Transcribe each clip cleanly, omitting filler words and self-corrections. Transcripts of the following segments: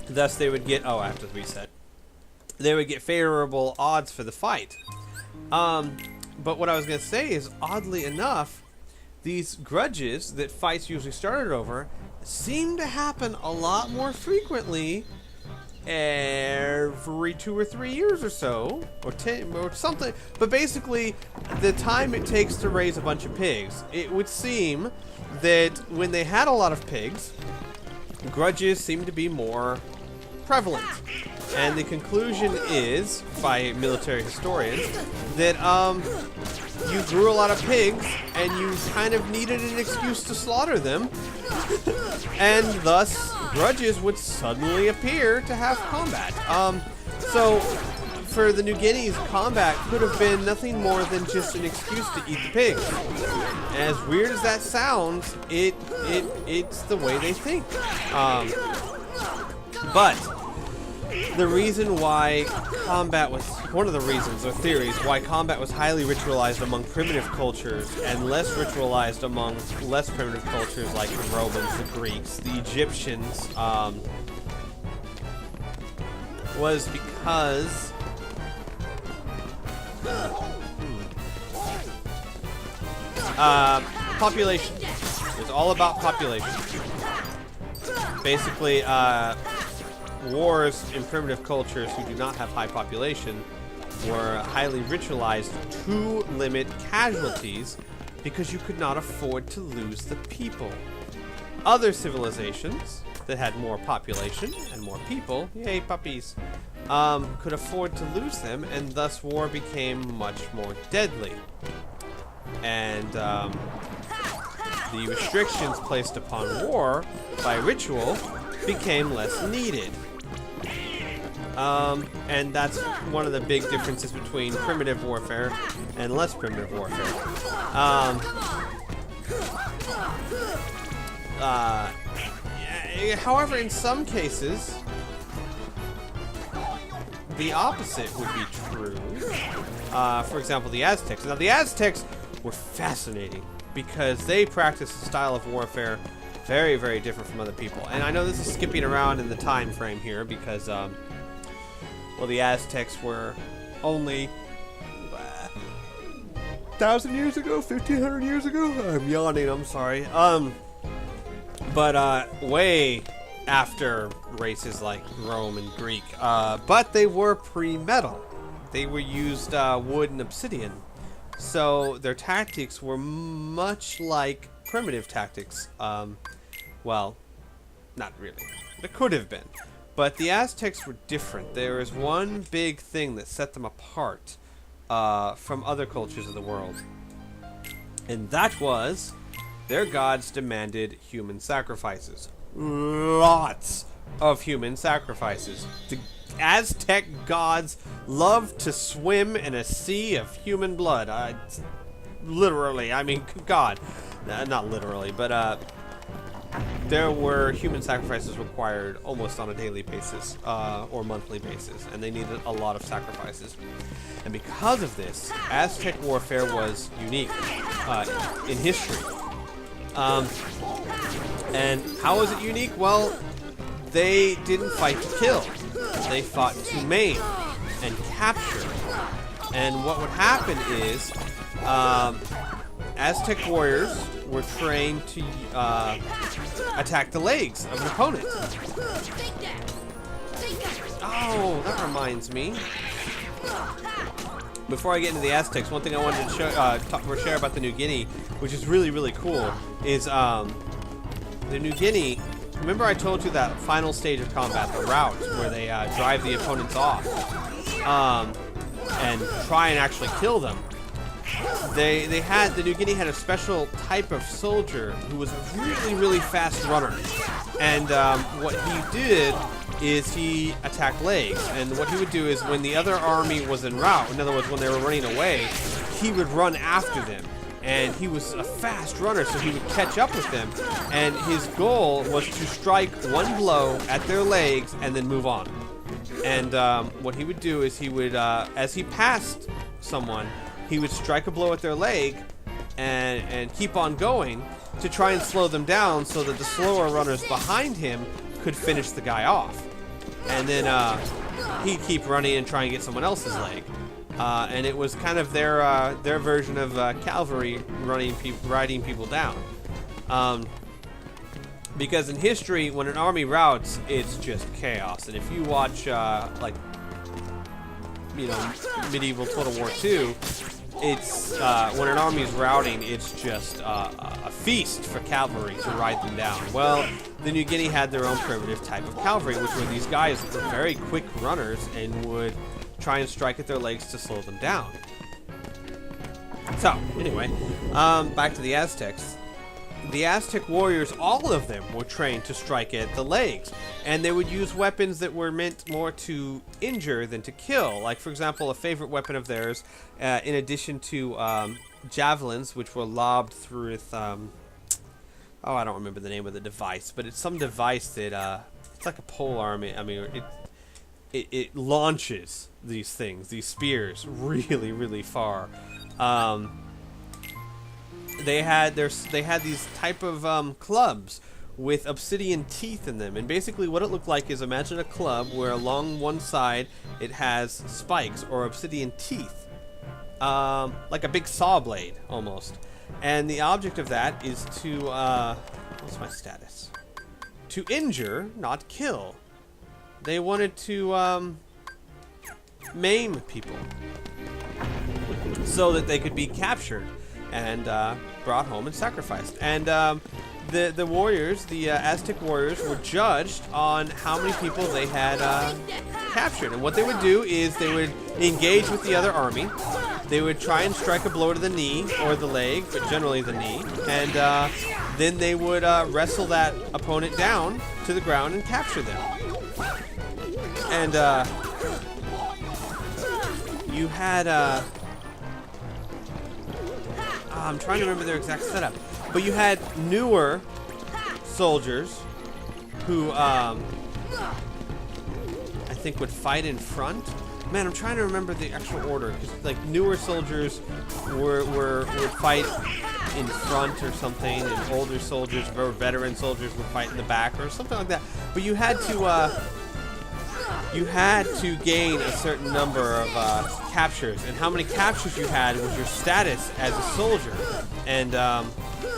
Thus, they would get... Oh, I have to reset. They would get favorable odds for the fight. But what I was going to say is, oddly enough, these grudges that fights usually started over seem to happen a lot more frequently every 2 or 3 years or so, or 10 or something. But basically, the time it takes to raise a bunch of pigs, it would seem that when they had a lot of pigs, grudges seemed to be more prevalent. And the conclusion is, by military historians, that you grew a lot of pigs and you kind of needed an excuse to slaughter them, and thus grudges would suddenly appear to have combat. So for the New Guineas, combat could have been nothing more than just an excuse to eat the pigs. As weird as that sounds, it's the way they think. But the reason why combat was, one of the reasons or theories why combat was highly ritualized among primitive cultures and less ritualized among less primitive cultures like the Romans, the Greeks, the Egyptians, was because population. It was all about population. Basically, wars in primitive cultures who do not have high population were highly ritualized to limit casualties because you could not afford to lose the people. Other civilizations that had more population and more people, yay puppies, could afford to lose them, and thus war became much more deadly. And the restrictions placed upon war by ritual became less needed. And that's one of the big differences between primitive warfare and less primitive warfare. However, in some cases, the opposite would be true. For example, the Aztecs. Now, the Aztecs were fascinating because they practiced a style of warfare very, very different from other people. And I know this is skipping around in the time frame here because, well, the Aztecs were only 1,000 years ago, 1,500 years ago. I'm yawning. I'm sorry. But way after races like Rome and Greek. But they were pre-metal. They were used wood and obsidian. So their tactics were much like primitive tactics. Well, not really. It could have been. But the Aztecs were different. There is one big thing that set them apart from other cultures of the world. And that was their gods demanded human sacrifices. Lots of human sacrifices. The Aztec gods loved to swim in a sea of human blood. Literally, I mean, God. Not literally, but there were human sacrifices required almost on a daily basis or monthly basis, and they needed a lot of sacrifices. And because of this, Aztec warfare was unique in history. And how was it unique? Well, they didn't fight to kill. They fought to maim and capture. And what would happen is Aztec warriors were trained to attack the legs of an opponent. Oh, that reminds me. Before I get into the Aztecs, one thing I wanted to show, share about the New Guinea, which is really, really cool, is the New Guinea. Remember I told you that final stage of combat, the rout, where they drive the opponents off and try and actually kill them. The New Guinea had a special type of soldier who was a really, really fast runner. And what he did is he attacked legs. And what he would do is when the other army was en route, in other words, when they were running away, he would run after them. And he was a fast runner, so he would catch up with them. And his goal was to strike one blow at their legs and then move on. And what he would do is he would, as he passed someone, he would strike a blow at their leg and keep on going to try and slow them down so that the slower runners behind him could finish the guy off. and then he'd keep running and try and get someone else's leg. And it was kind of their version of cavalry riding people down. Because in history, when an army routs, it's just chaos. And if you watch, like, you know, medieval Total War II, it's when an army is routing, it's just a feast for cavalry to ride them down. Well, the New Guinea had their own primitive type of cavalry, which were these guys that were very quick runners and would try and strike at their legs to slow them down. So, anyway, back to the Aztecs. The Aztec warriors, all of them were trained to strike at the legs, and they would use weapons that were meant more to injure than to kill. Like, for example, a favorite weapon of theirs, in addition to javelins, which were lobbed through with, oh, I don't remember the name of the device, but it's some device that, it's like a pole arm. I mean, it launches these things, these spears, really, really far. They had these type of clubs with obsidian teeth in them, and basically what it looked like is, imagine a club where along one side it has spikes or obsidian teeth, like a big saw blade almost. And the object of that is to what's my status? To injure, not kill. They wanted to maim people so that they could be captured and brought home and sacrificed. And the warriors, the Aztec warriors, were judged on how many people they had captured. And what they would do is they would engage with the other army. They would try and strike a blow to the knee or the leg, but generally the knee. And then they would wrestle that opponent down to the ground and capture them. And you had... I'm trying to remember their exact setup, but you had newer soldiers who I think would fight in front. Man, I'm trying to remember the actual order, because like newer soldiers would fight in front or something, and older soldiers or veteran soldiers would fight in the back or something like that. But you had to gain a certain number of captures, and how many captures you had was your status as a soldier. And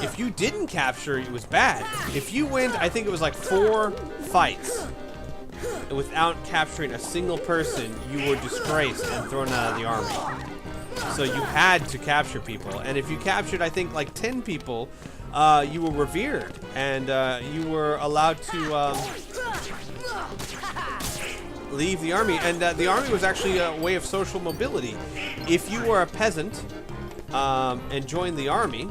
if you didn't capture, it was bad. If you went, I think it was like 4 fights without capturing a single person, you were disgraced and thrown out of the army. So you had to capture people, and if you captured, I think, like 10 people, you were revered, and you were allowed to leave the army. And the army was actually a way of social mobility. If you were a peasant and joined the army,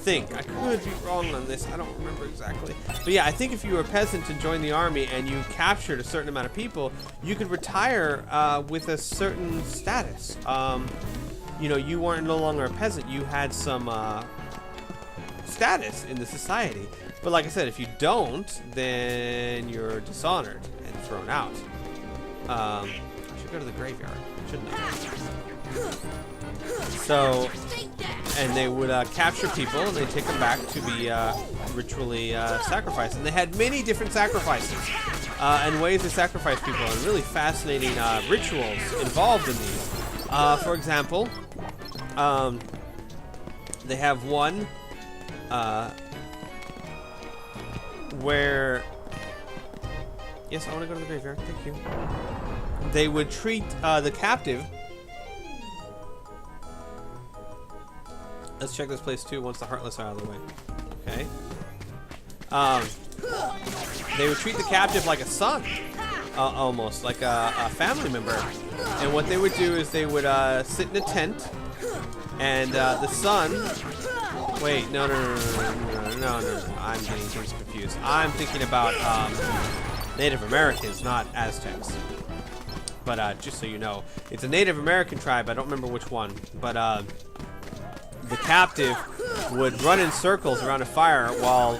I could be wrong on this, I don't remember exactly, but yeah, I think if you were a peasant and joined the army and you captured a certain amount of people, you could retire with a certain status. You know, you weren't no longer a peasant, you had some status in the society. But like I said, if you don't, then you're dishonored and thrown out. I should go to the graveyard, shouldn't I? So, and they would capture people and they'd take them back to be ritually sacrificed. And they had many different sacrifices and ways to sacrifice people, and really fascinating rituals involved in these. For example, they have one where... Yes, I want to go to the graveyard. Thank you. They would treat the captive... Let's check this place too once the Heartless are out of the way. Okay. They would treat the captive like a son, almost like a family member. And what they would do is they would sit in a tent, and the son. Wait, no. I'm getting things confused. I'm thinking about Native Americans, not Aztecs. But just so you know, it's a Native American tribe. I don't remember which one, but. The captive would run in circles around a fire while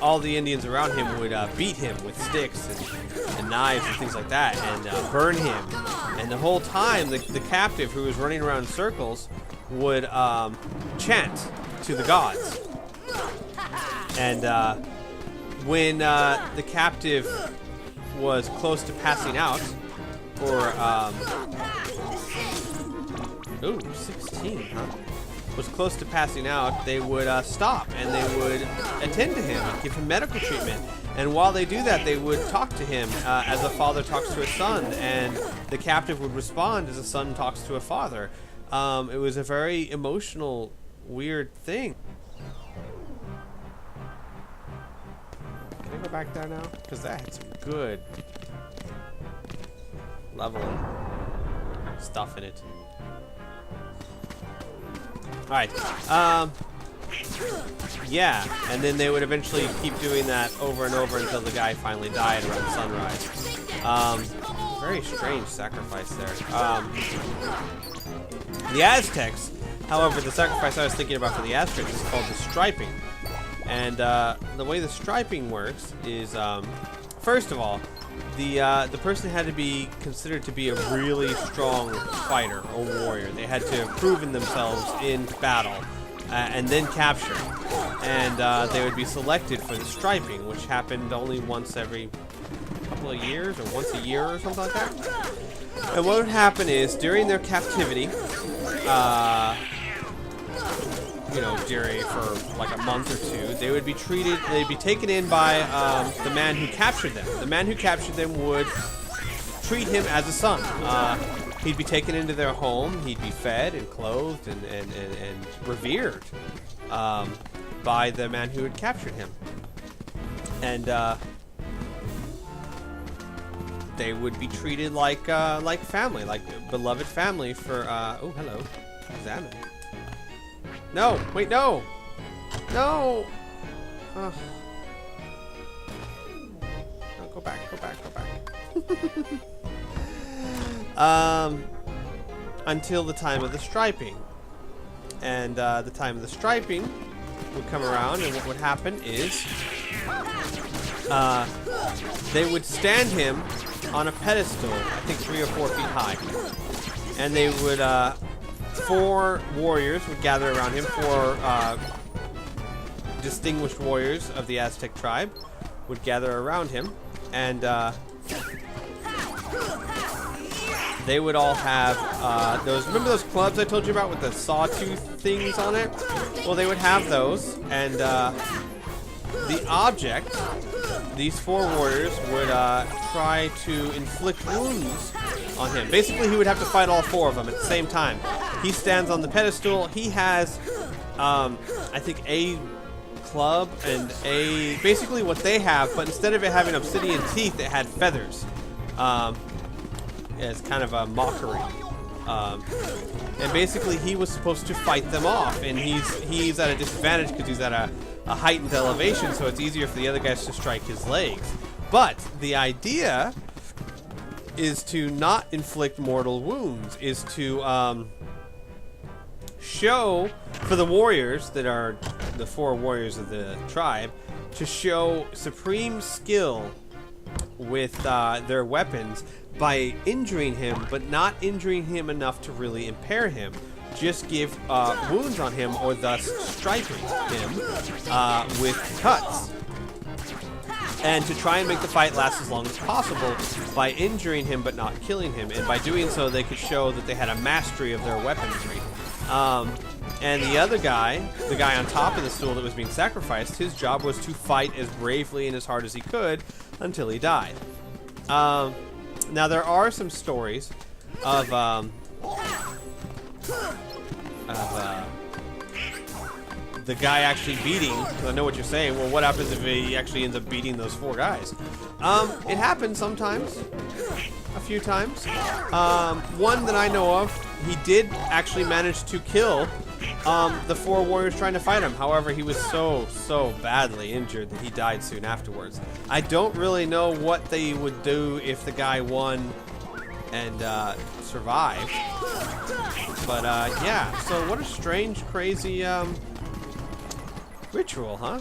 all the Indians around him would beat him with sticks and knives and things like that, and burn him. And the whole time, the captive, who was running around in circles, would chant to the gods. And when the captive was close to passing out, or ooh, 16, huh? Was close to passing out, they would stop and they would attend to him and give him medical treatment. And while they do that, they would talk to him as a father talks to a son, and the captive would respond as a son talks to a father. It was a very emotional, weird thing. Can I go back there now? Because that had some good leveling stuff in it. Alright, yeah, and then they would eventually keep doing that over and over until the guy finally died around sunrise. Very strange sacrifice there. The Aztecs, however, the sacrifice I was thinking about for the Aztecs is called the striping. And the way the striping works is, first of all, the person had to be considered to be a really strong fighter or warrior. They had to have proven themselves in battle and then captured. And they would be selected for the striping, which happened only once every couple of years or once a year or something like that. And what would happen is during their captivity, for like a month or two, they would be treated, they'd be taken in by the man who captured them. The man who captured them would treat him as a son. He'd be taken into their home, he'd be fed and clothed and revered by the man who had captured him. And they would be treated like family, like beloved family for, oh, hello, examine. No, wait, no! No! No, go back. Until the time of the striping. And the time of the striping would come around, and what would happen is they would stand him on a pedestal, I think 3 or 4 feet high. And they would, 4 warriors would gather around him, 4 distinguished warriors of the Aztec tribe would gather around him, and they would all have remember those clubs I told you about with the sawtooth things on it? Well, they would have those, and the object, these 4 warriors would try to inflict wounds on him. Basically, he would have to fight all 4 of them at the same time. He stands on the pedestal. He has, I think, a club and basically what they have, but instead of it having obsidian teeth, it had feathers. It's kind of a mockery. And basically, he was supposed to fight them off, and he's at a disadvantage because he's at a heightened elevation, so it's easier for the other guys to strike his legs. But the idea is to not inflict mortal wounds, is to show, for the warriors that are the 4 warriors of the tribe, to show supreme skill with their weapons by injuring him, but not injuring him enough to really impair him. Just give wounds on him, or thus striping him with cuts. And to try and make the fight last as long as possible by injuring him but not killing him. And by doing so, they could show that they had a mastery of their weaponry. And the other guy, the guy on top of the stool that was being sacrificed, his job was to fight as bravely and as hard as he could until he died. Now, there are some stories of the guy actually beating, because I know what you're saying, well, what happens if he actually ends up beating those 4 guys? It happens sometimes, a few times. One that I know of, he did actually manage to kill the 4 warriors trying to fight him. However, he was so badly injured that he died soon afterwards. I don't really know what they would do if the guy won and survived. But yeah, so what a strange, crazy ritual, huh?